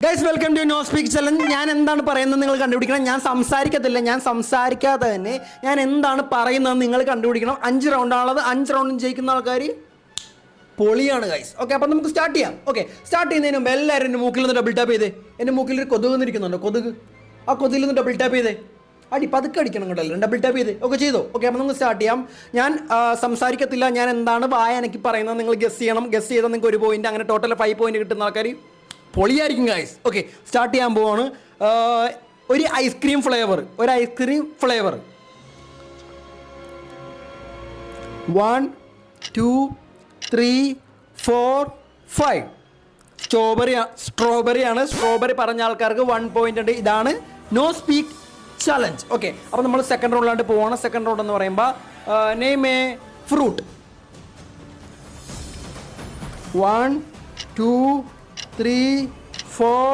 Guys welcome to no speak challenge. ഞാൻ എന്താണ് പറയുന്നത് നിങ്ങൾ കണ്ടുപിടിക്കണം. ഞാൻ സംസാരിക്കത്തില്ല, ഞാൻ സംസാരിക്കാതെ തന്നെ ഞാൻ എന്താണ് പറയുന്നത് നിങ്ങൾ കണ്ടുപിടിക്കണം. 5 റൗണ്ടാണുള്ളത്. 5 റൗണ്ടും ജയിക്കുന്ന ആൾക്കാർ പൊളിയാണ് ഗൈസ്. ഓക്കെ, അപ്പം നമുക്ക് സ്റ്റാർട്ട് ചെയ്യാം. ഓക്കെ, സ്റ്റാർട്ട് ചെയ്യുന്നതിന് മുമ്പ് എല്ലാവരും എൻ്റെ മൂക്കിൽ നിന്ന് ഡബിൾ ടാപ്പ് ചെയ്തേ. എൻ്റെ മൂക്കിൽ ഒരു കൊതുക് നിന്നിരിക്കുന്നുണ്ടോ? കൊതുക്, ആ കൊതുകിൽ നിന്ന് ഡബിൾ ടാപ്പ് ചെയ്തേ. പതുക്കെ അടിക്കണം കേട്ടല്ലോ, ഡബിൾ ടാപ്പ് ചെയ്തേ. ഓക്കെ ചെയ്തോ? ഓക്കെ, അപ്പം നമുക്ക് സ്റ്റാർട്ട് ചെയ്യാം. ഞാൻ സംസാരിക്കത്തില്ല, ഞാൻ എന്താണ് വായ എനിക്ക് പറയുന്നത് നിങ്ങൾ ഗസ് ചെയ്യണം. ഗസ് ചെയ്താൽ നിങ്ങൾക്ക് 1 പോയിന്റ്, അങ്ങനെ ടോട്ടൽ 5 പോയിന്റ് കിട്ടുന്ന ആൾക്കാർ പൊളിയായിരിക്കും ഗൈസ്. ഓക്കെ, സ്റ്റാർട്ട് ചെയ്യാൻ പോവാണ്. ഒരു ഐസ്ക്രീം ഫ്ലേവർ 1 2 3 4 5 സ്ട്രോബെറി ആണ്. സ്ട്രോബെറി പറഞ്ഞ ആൾക്കാർക്ക് 1 പോയിന്റ് ഉണ്ട്. ഇതാണ് നോ സ്പീക്ക് ചലഞ്ച്. ഓക്കെ, അപ്പോൾ നമ്മൾ സെക്കൻഡ് റൗണ്ടിലാണ്ട് പോവാണ്. സെക്കൻഡ് റൗണ്ട് എന്ന് പറയുമ്പോൾ നെയിം എ ഫ്രൂട്ട്. 1 2 3 4